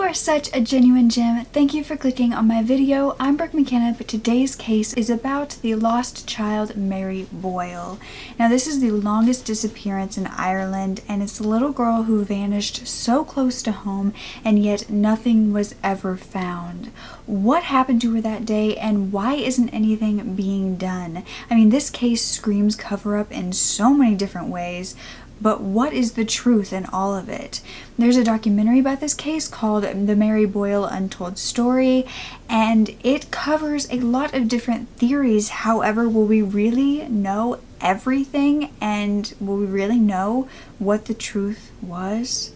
are such a genuine gem. Thank you for clicking on my video. I'm Brooke McKenna, but today's case is about the lost child Mary Boyle. Now this is the longest disappearance in Ireland, and it's a little girl who vanished so close to home and yet nothing was ever found. What happened to her that day and why isn't anything being done? I mean, this case screams cover up in so many different ways. But what is the truth in all of it? There's a documentary about this case called The Mary Boyle Untold Story, and it covers a lot of different theories. However, will we really know everything, and will we really know what the truth was?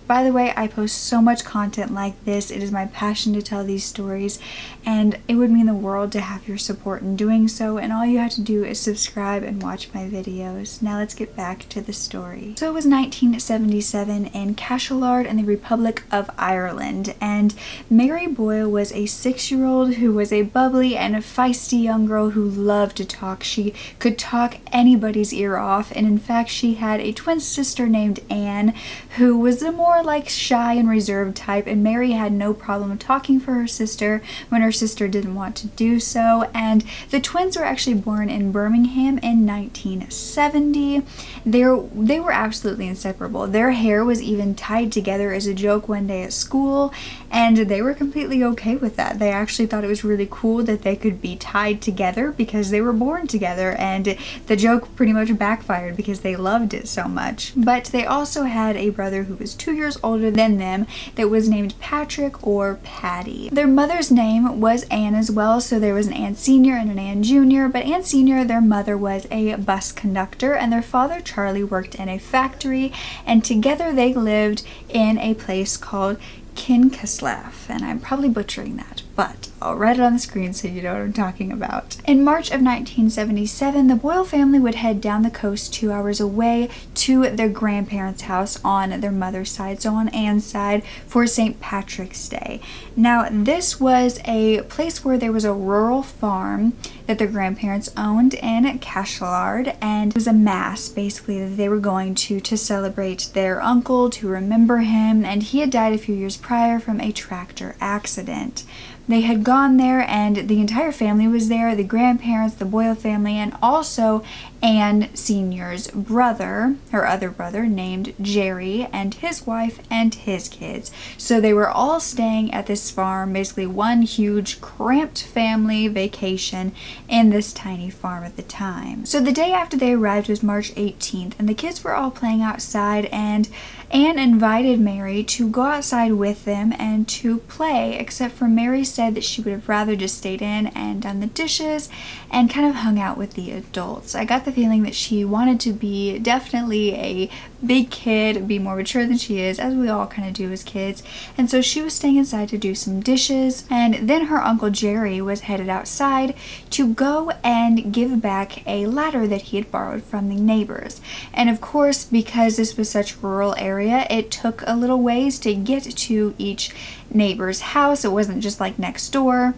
By the way, I post so much content like this. It is my passion to tell these stories, and it would mean the world to have your support in doing so, and all you have to do is subscribe and watch my videos. Now let's get back to the story. So it was 1977 in Cashellard in the Republic of Ireland, and Mary Boyle was a 6-year-old who was a bubbly and a feisty young girl who loved to talk. She could talk anybody's ear off, and in fact she had a twin sister named Anne who was the more like shy and reserved type, and Mary had no problem talking for her sister when her sister didn't want to do so. And the twins were actually born in Birmingham in 1970. They were absolutely inseparable. Their hair was even tied together as a joke one day at school, and they were completely okay with that. They actually thought it was really cool that they could be tied together because they were born together, and the joke pretty much backfired because they loved it so much. But they also had a brother who was 2 years older than them that was named Patrick or Patty. Their mother's name was Anne as well, so there was an Anne Senior and an Anne Junior, but Anne Senior, their mother, was a bus conductor, and their father Charlie worked in a factory, and together they lived in a place called Kincasslaugh, and I'm probably butchering that, but I'll write it on the screen so you know what I'm talking about. In March of 1977, the Boyle family would head down the coast 2 hours away to their grandparents' house on their mother's side, so on Anne's side, for St. Patrick's Day. Now, this was a place where there was a rural farm that their grandparents owned in Cashellard, and it was a mass basically that they were going to celebrate their uncle, to remember him, and he had died a few years prior from a tractor accident. They had gone there, and the entire family was there, the grandparents, the Boyle family, and also Anne Senior's brother, her other brother, named Jerry, and his wife and his kids. So they were all staying at this farm, basically one huge cramped family vacation in this tiny farm at the time. So the day after they arrived was March 18th, and the kids were all playing outside, and Anne invited Mary to go outside with them and to play, except for Mary said that she would have rather just stayed in and done the dishes and kind of hung out with the adults. I got the feeling that she wanted to be definitely a big kid, be more mature than she is, as we all kind of do as kids, and so she was staying inside to do some dishes, and then her Uncle Jerry was headed outside to go and give back a ladder that he had borrowed from the neighbors. And of course, because this was such a rural area, it took a little ways to get to each neighbor's house. It wasn't just like next door.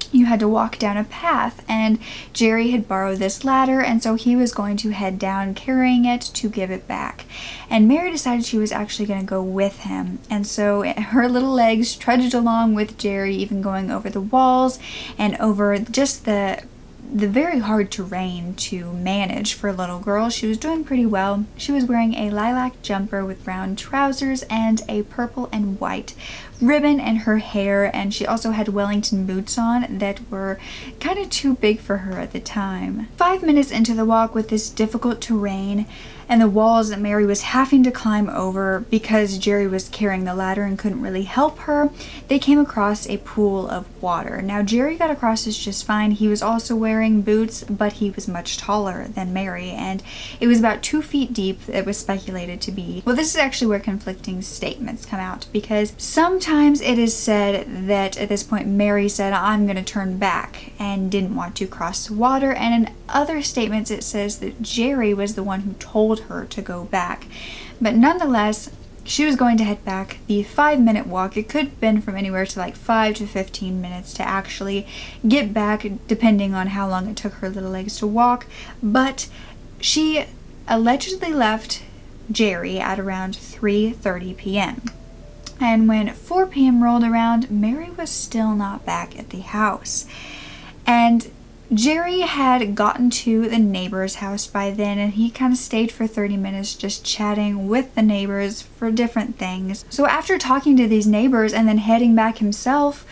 You had to walk down a path, and Jerry had borrowed this ladder, and so he was going to head down carrying it to give it back. And Mary decided she was actually going to go with him, and so her little legs trudged along with Jerry, even going over the walls and over just the very hard terrain to manage for a little girl. She was doing pretty well. She was wearing a lilac jumper with brown trousers and a purple and white ribbon in her hair, and she also had Wellington boots on that were kind of too big for her at the time. 5 minutes into the walk with this difficult terrain and the walls that Mary was having to climb over because Jerry was carrying the ladder and couldn't really help her, they came across a pool of water. Now, Jerry got across this just fine. He was also wearing boots, but he was much taller than Mary, and it was about 2 feet deep. It was speculated to be. Well, this is actually where conflicting statements come out, because sometimes it is said that at this point Mary said, "I'm going to turn back," and didn't want to cross the water, and in other statements it says that Jerry was the one who told her to go back. But nonetheless, she was going to head back the 5-minute walk. It could have been from anywhere to like 5 to 15 minutes to actually get back, depending on how long it took her little legs to walk. But she allegedly left Jerry at around 3:30 p.m. And when 4 p.m. rolled around, Mary was still not back at the house. And Jerry had gotten to the neighbor's house by then, and he kind of stayed for 30 minutes just chatting with the neighbors for different things. So after talking to these neighbors and then heading back himself,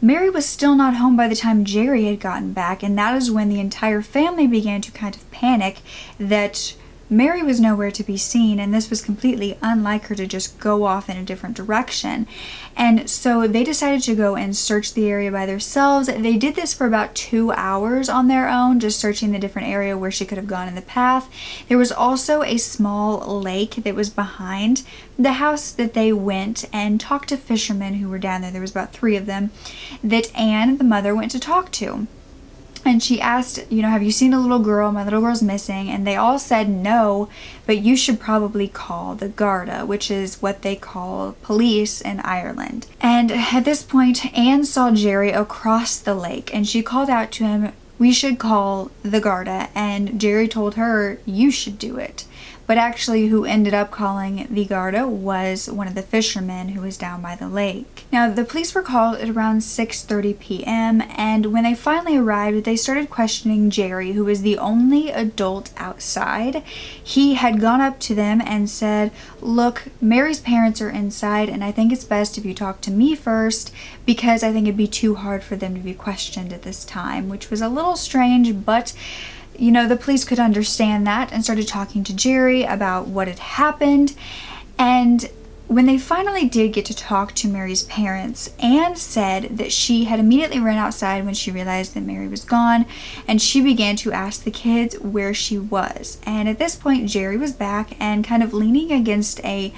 Mary was still not home by the time Jerry had gotten back, and that is when the entire family began to kind of panic that Mary was nowhere to be seen, and this was completely unlike her to just go off in a different direction. And so they decided to go and search the area by themselves. They did this for about 2 hours on their own, just searching the different area where she could have gone in the path. There was also a small lake that was behind the house that they went and talked to fishermen who were down there. There was about 3 of them that Anne, the mother, went to talk to. And she asked, have you seen a little girl? My little girl's missing. And they all said no, but you should probably call the Garda, which is what they call police in Ireland. And at this point, Anne saw Jerry across the lake, and she called out to him, "We should call the Garda." And Jerry told her, "You should do it." But actually, who ended up calling the Garda was one of the fishermen who was down by the lake. Now, the police were called at around 6:30 p.m. and when they finally arrived, they started questioning Jerry, who was the only adult outside. He had gone up to them and said, "Look, Mary's parents are inside, and I think it's best if you talk to me first, because I think it'd be too hard for them to be questioned at this time," which was a little strange, but the police could understand that and started talking to Jerry about what had happened. And when they finally did get to talk to Mary's parents, Anne said that she had immediately run outside when she realized that Mary was gone, and she began to ask the kids where she was. And at this point, Jerry was back and kind of leaning against a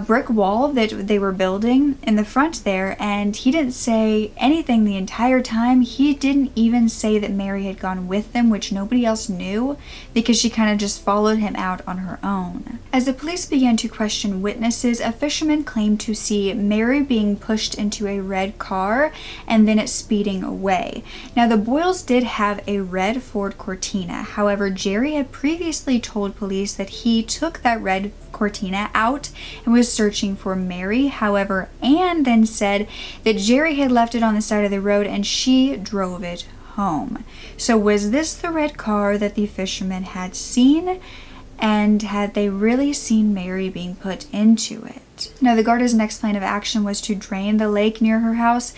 brick wall that they were building in the front there, and he didn't say anything the entire time. He didn't even say that Mary had gone with them, which nobody else knew because she kind of just followed him out on her own. As the police began to question witnesses, a fisherman claimed to see Mary being pushed into a red car and then it speeding away. Now, the Boyles did have a red Ford Cortina. However, Jerry had previously told police that he took that red Cortina out and was searching for Mary. However, Anne then said that Jerry had left it on the side of the road and she drove it home. So was this the red car that the fishermen had seen? And had they really seen Mary being put into it? Now, the Garda's next plan of action was to drain the lake near her house,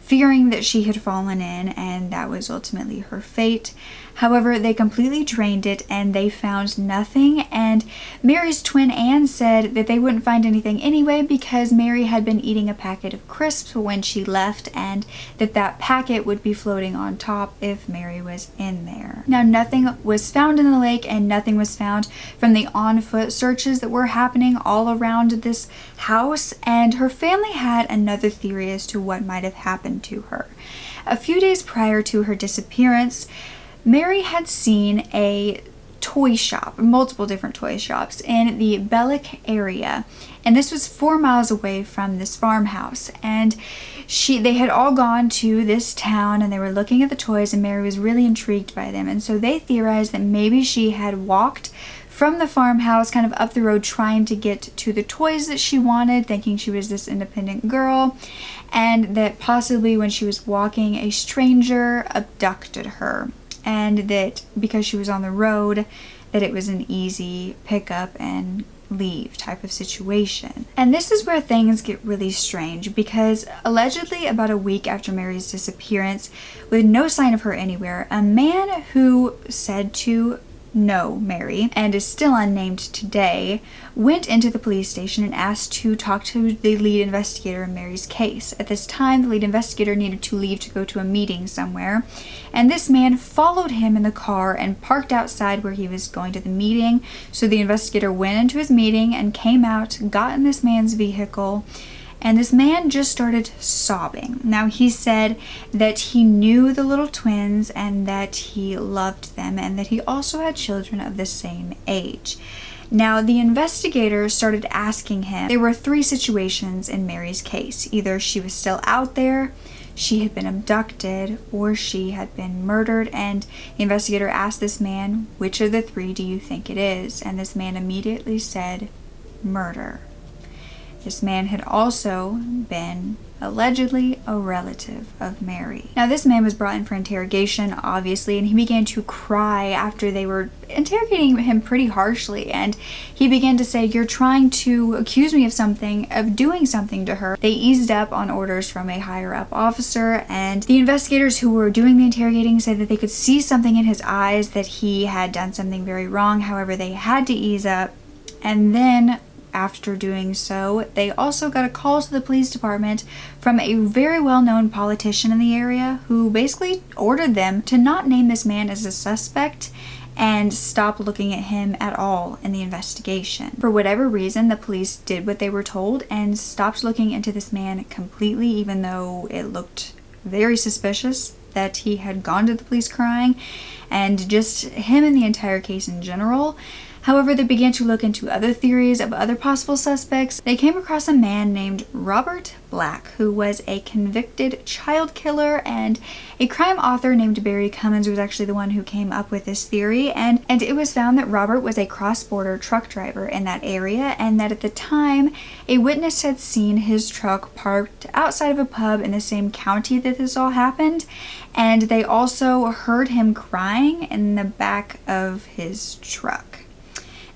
fearing that she had fallen in, and that was ultimately her fate. However, they completely drained it and they found nothing, and Mary's twin Anne said that they wouldn't find anything anyway because Mary had been eating a packet of crisps when she left, and that packet would be floating on top if Mary was in there. Now, nothing was found in the lake and nothing was found from the on-foot searches that were happening all around this house, and her family had another theory as to what might have happened to her. A few days prior to her disappearance, Mary had seen a toy shop, multiple different toy shops in the Bellick area, and this was 4 miles away from this farmhouse. And they had all gone to this town and they were looking at the toys, and Mary was really intrigued by them, and so they theorized that maybe she had walked from the farmhouse kind of up the road trying to get to the toys that she wanted, thinking she was this independent girl, and that possibly when she was walking, a stranger abducted her, and that because she was on the road, that it was an easy pick up and leave type of situation. And this is where things get really strange, because allegedly about a week after Mary's disappearance, with no sign of her anywhere, a man who said to know Mary and is still unnamed today went into the police station and asked to talk to the lead investigator in Mary's case. At this time, the lead investigator needed to leave to go to a meeting somewhere, and this man followed him in the car and parked outside where he was going to the meeting. So the investigator went into his meeting and came out, got in this man's vehicle, and this man just started sobbing. Now, he said that he knew the little twins and that he loved them and that he also had children of the same age. Now, the investigator started asking him, there were 3 situations in Mary's case. Either she was still out there, she had been abducted, or she had been murdered. And the investigator asked this man, which of the 3 do you think it is? And this man immediately said, murder. This man had also been allegedly a relative of Mary. Now, this man was brought in for interrogation, obviously, and he began to cry after they were interrogating him pretty harshly, and he began to say, "You're trying to accuse me of something, of doing something to her." They eased up on orders from a higher up officer, and the investigators who were doing the interrogating said that they could see something in his eyes, that he had done something very wrong. However, they had to ease up, and then after doing so, they also got a call to the police department from a very well-known politician in the area who basically ordered them to not name this man as a suspect and stop looking at him at all in the investigation. For whatever reason, the police did what they were told and stopped looking into this man completely, even though it looked very suspicious that he had gone to the police crying, and just him and the entire case in general. However, they began to look into other theories of other possible suspects. They came across a man named Robert Black, who was a convicted child killer, and a crime author named Barry Cummins was actually the one who came up with this theory. And it was found that Robert was a cross-border truck driver in that area, and that at the time, a witness had seen his truck parked outside of a pub in the same county that this all happened, and they also heard him crying in the back of his truck.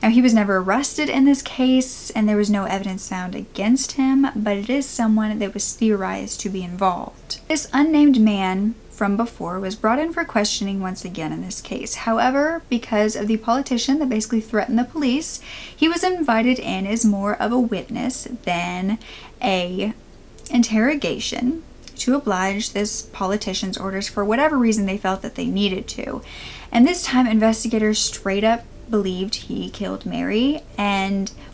Now, he was never arrested in this case, and there was no evidence found against him, but it is someone that was theorized to be involved. This unnamed man from before was brought in for questioning once again in this case. However, because of the politician that basically threatened the police, he was invited in as more of a witness than a interrogation to oblige this politician's orders for whatever reason they felt that they needed to. And this time, investigators straight up believed he killed Mary,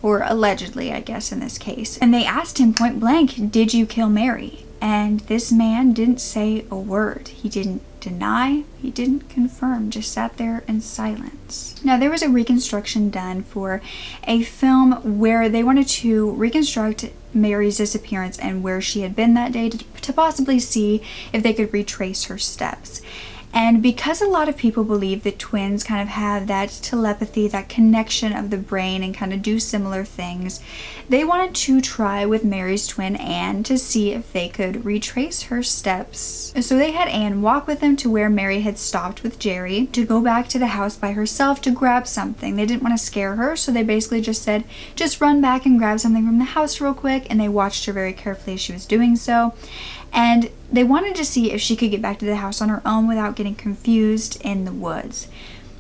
or allegedly, I guess, in this case. And they asked him point blank, "Did you kill Mary?" And this man didn't say a word. He didn't deny, he didn't confirm, just sat there in silence. Now, there was a reconstruction done for a film where they wanted to reconstruct Mary's disappearance and where she had been that day to possibly see if they could retrace her steps. And because a lot of people believe that twins kind of have that telepathy, that connection of the brain, and kind of do similar things, they wanted to try with Mary's twin Anne to see if they could retrace her steps. So they had Anne walk with them to where Mary had stopped with Jerry, to go back to the house by herself to grab something. They didn't want to scare her, so they basically just said, "Just run back and grab something from the house real quick," and they watched her very carefully as she was doing so. And they wanted to see if she could get back to the house on her own without getting confused in the woods.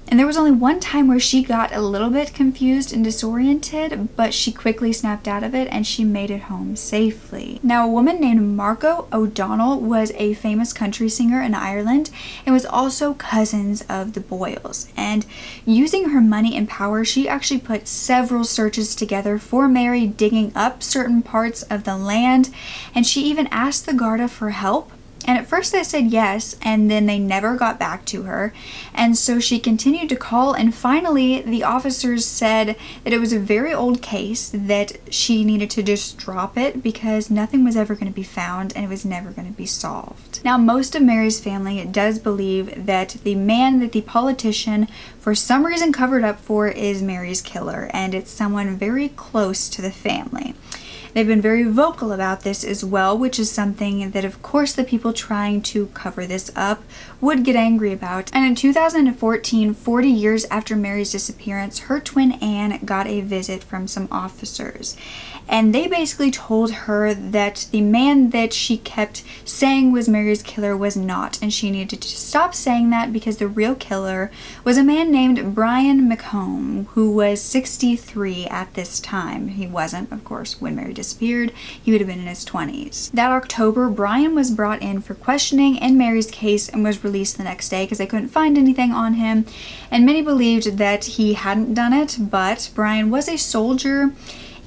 And there was only one time where she got a little bit confused and disoriented, but she quickly snapped out of it and she made it home safely. Now, a woman named Margot O'Donnell was a famous country singer in Ireland and was also cousins of the Boyles. And using her money and power, she actually put several searches together for Mary, digging up certain parts of the land, and she even asked the Garda for help. And at first they said yes, and then they never got back to her. And so she continued to call, and finally the officers said that it was a very old case, that she needed to just drop it because nothing was ever going to be found and it was never going to be solved. Now, most of Mary's family does believe that the man that the politician for some reason covered up for is Mary's killer, and it's someone very close to the family. They've been very vocal about this as well, which is something that, of course, the people trying to cover this up would get angry about. And in 2014, 40 years after Mary's disappearance, her twin Anne got a visit from some officers. And they basically told her that the man that she kept saying was Mary's killer was not, and she needed to stop saying that because the real killer was a man named Brian McComb, who was 63 at this time. He wasn't, of course, when Mary disappeared. He would have been in his 20s. That October, Brian was brought in for questioning in Mary's case and was released the next day because they couldn't find anything on him. And many believed that he hadn't done it, but Brian was a soldier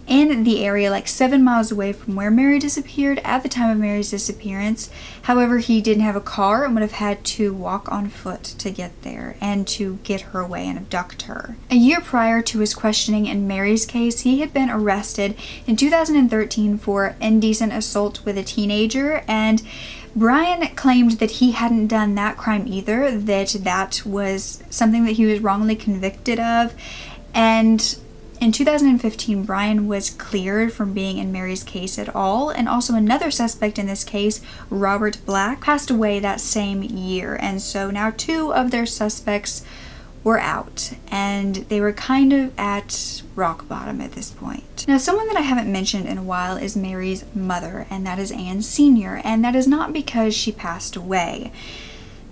in the area like 7 miles away from where Mary disappeared at the time of Mary's disappearance. However, he didn't have a car and would have had to walk on foot to get there and to get her away and abduct her. A year prior to his questioning in Mary's case, he had been arrested in 2013 for indecent assault with a teenager, and Brian claimed that he hadn't done that crime either, that was something that he was wrongly convicted of. And In 2015, Brian was cleared from being in Mary's case at all, and also another suspect in this case, Robert Black, passed away that same year, and so now 2 of their suspects were out, and they were kind of at rock bottom at this point. Now, someone that I haven't mentioned in a while is Mary's mother, and that is Anne Sr., and that is not because she passed away.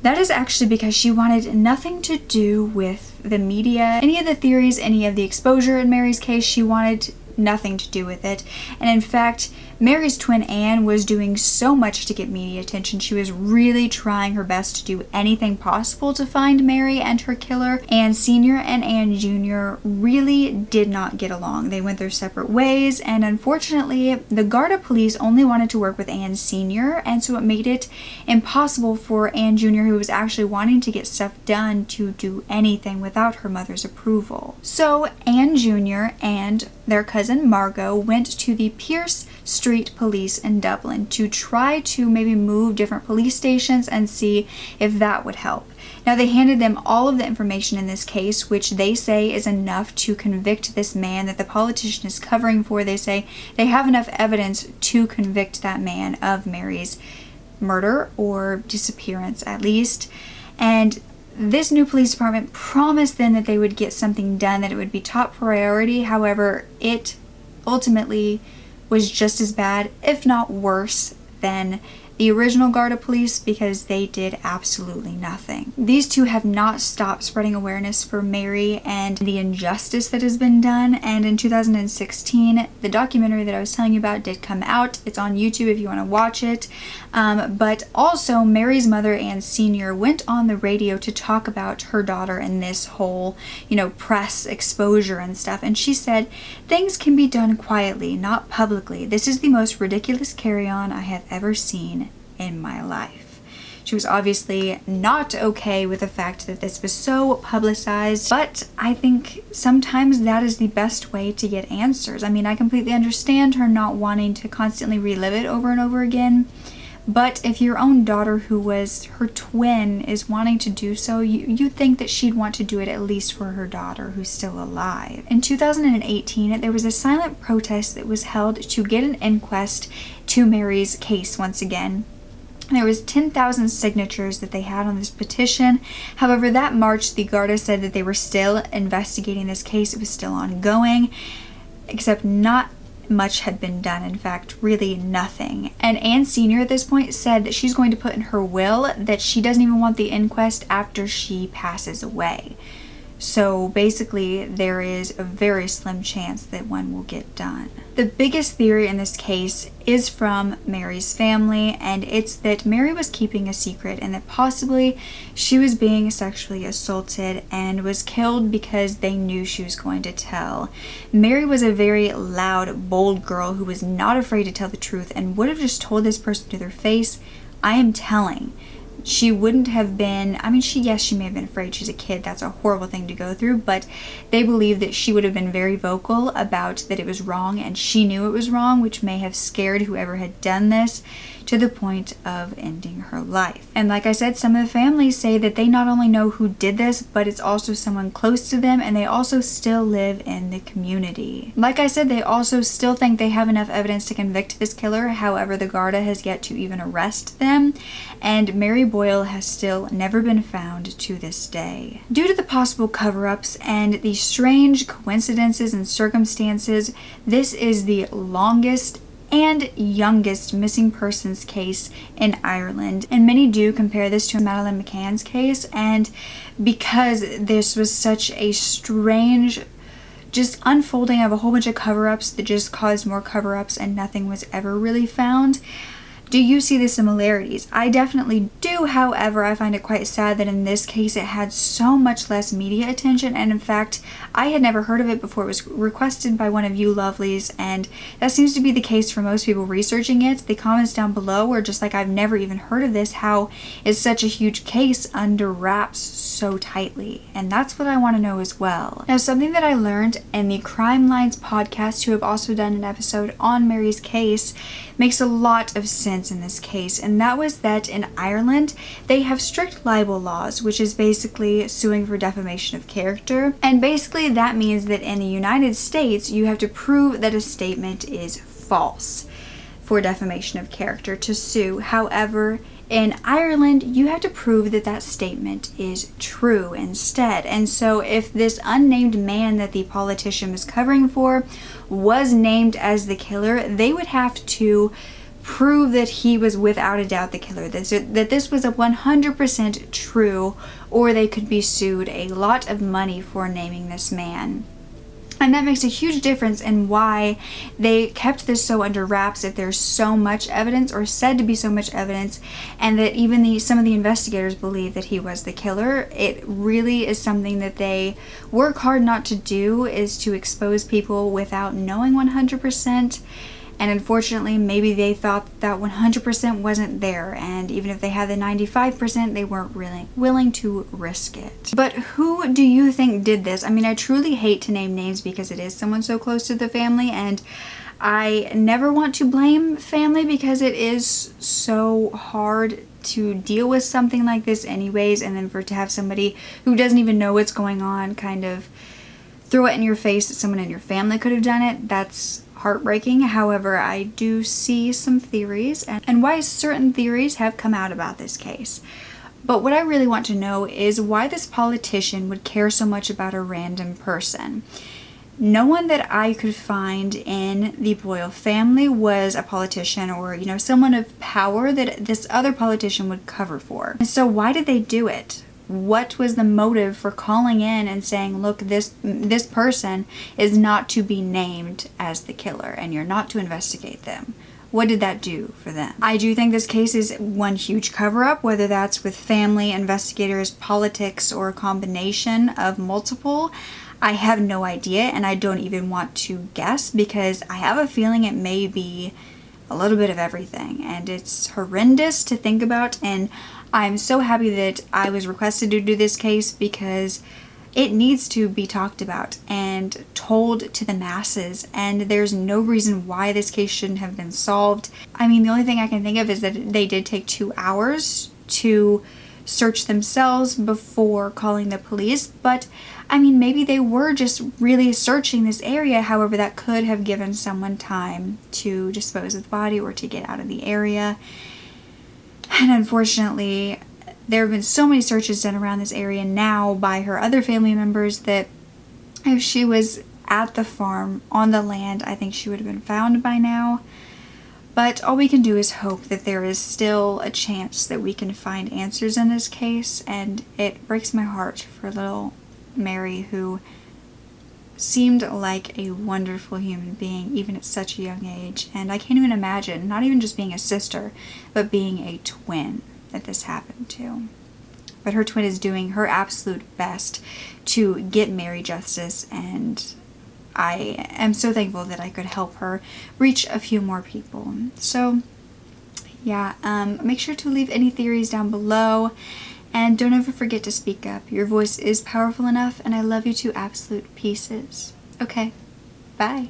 That is actually because she wanted nothing to do with the media, any of the theories, any of the exposure in Mary's case. She wanted nothing to do with it. And in fact, Mary's twin Anne was doing so much to get media attention. She was really trying her best to do anything possible to find Mary and her killer. Anne Sr. and Anne Jr. really did not get along. They went their separate ways, and unfortunately, the Garda police only wanted to work with Anne Sr., and so it made it impossible for Anne Jr., who was actually wanting to get stuff done, to do anything without her mother's approval. So Anne Jr. and their cousin Margot went to the Pierce Street Police in Dublin to try to maybe move different police stations and see if that would help. Now, they handed them all of the information in this case, which they say is enough to convict this man that the politician is covering for. They say they have enough evidence to convict that man of Mary's murder or disappearance at least. And this new police department promised them that they would get something done, that it would be top priority. However, it ultimately was just as bad, if not worse, than the original Garda police, because they did absolutely nothing. These two have not stopped spreading awareness for Mary and the injustice that has been done, and in 2016, the documentary that I was telling you about did come out. It's on YouTube if you want to watch it. But also, Mary's mother, Anne Sr., went on the radio to talk about her daughter and this whole, press exposure and stuff, and she said, "Things can be done quietly, not publicly. This is the most ridiculous carry-on I have ever seen in my life." She was obviously not okay with the fact that this was so publicized, but I think sometimes that is the best way to get answers. I mean, I completely understand her not wanting to constantly relive it over and over again, but if your own daughter, who was her twin, is wanting to do so, you'd think that she'd want to do it at least for her daughter, who's still alive. In 2018, there was a silent protest that was held to get an inquest to Mary's case once again. There was 10,000 signatures that they had on this petition. However, that March, the Garda said that they were still investigating this case. It was still ongoing, except not much had been done. In fact, really nothing. And Anne Sr. at this point said that she's going to put in her will that she doesn't even want the inquest after she passes away. So basically, there is a very slim chance that one will get done. The biggest theory in this case is from Mary's family, and it's that Mary was keeping a secret and that possibly she was being sexually assaulted and was killed because they knew she was going to tell. Mary was a very loud, bold girl who was not afraid to tell the truth and would have just told this person to their face, "I am telling." She wouldn't have been, she may have been afraid. She's a kid. That's a horrible thing to go through. But they believe that she would have been very vocal about that it was wrong, and she knew it was wrong, which may have scared whoever had done this to the point of ending her life. And like I said, some of the families say that they not only know who did this, but it's also someone close to them, and they also still live in the community. Like I said, they also still think they have enough evidence to convict this killer. However, the Garda has yet to even arrest them, and Mary Boyle has still never been found to this day. Due to the possible cover-ups and the strange coincidences and circumstances, this is the longest and youngest missing persons case in Ireland, and many do compare this to Madeleine McCann's case. And because this was such a strange just unfolding of a whole bunch of cover-ups that just caused more cover-ups and nothing was ever really found, do you see the similarities? I definitely do. However, I find it quite sad that in this case it had so much less media attention, and in fact, I had never heard of it before it was requested by one of you lovelies, and that seems to be the case for most people researching it. The comments down below are just like, I've never even heard of this. How is such a huge case under wraps so tightly? And that's what I want to know as well. Now, something that I learned in the Crime Lines podcast, who have also done an episode on Mary's case, makes a lot of sense evidence in this case, and that was that in Ireland they have strict libel laws, which is basically suing for defamation of character. And basically that means that in the United States you have to prove that a statement is false for defamation of character to sue. However, in Ireland, you have to prove that that statement is true instead. And so if this unnamed man that the politician was covering for was named as the killer, they would have to prove that he was without a doubt the killer, that this was a 100% true, or they could be sued a lot of money for naming this man. And that makes a huge difference in why they kept this so under wraps if there's so much evidence, or said to be so much evidence, and that even some of the investigators believe that he was the killer. It really is something that they work hard not to do, is to expose people without knowing 100%. And unfortunately, maybe they thought that 100% wasn't there, and even if they had the 95%, they weren't really willing to risk it. But who do you think did this? I mean, I truly hate to name names because it is someone so close to the family, and I never want to blame family because it is so hard to deal with something like this anyways, and then to have somebody who doesn't even know what's going on kind of throw it in your face that someone in your family could have done it. That's heartbreaking. However, I do see some theories and why certain theories have come out about this case. But what I really want to know is why this politician would care so much about a random person. No one that I could find in the Boyle family was a politician, or, you know, someone of power that this other politician would cover for. And so why did they do it? What was the motive for calling in and saying, look, this person is not to be named as the killer and you're not to investigate them? What did that do for them? I do think this case is one huge cover-up, whether that's with family, investigators, politics, or a combination of multiple. I have no idea, and I don't even want to guess, because I have a feeling it may be a little bit of everything, and it's horrendous to think about. And I'm so happy that I was requested to do this case, because it needs to be talked about and told to the masses, and there's no reason why this case shouldn't have been solved. I mean, the only thing I can think of is that they did take 2 hours to search themselves before calling the police, but I mean, maybe they were just really searching this area. However, that could have given someone time to dispose of the body or to get out of the area. And unfortunately, there have been so many searches done around this area now by her other family members that if she was at the farm on the land, I think she would have been found by now. But all we can do is hope that there is still a chance that we can find answers in this case. And it breaks my heart for little Mary, who seemed like a wonderful human being even at such a young age. And I can't even imagine, not even just being a sister, but being a twin that this happened to. But her twin is doing her absolute best to get Mary justice, and I am so thankful that I could help her reach a few more people. So yeah, make sure to leave any theories down below, and don't ever forget to speak up. Your voice is powerful enough, and I love you to absolute pieces. Okay, bye.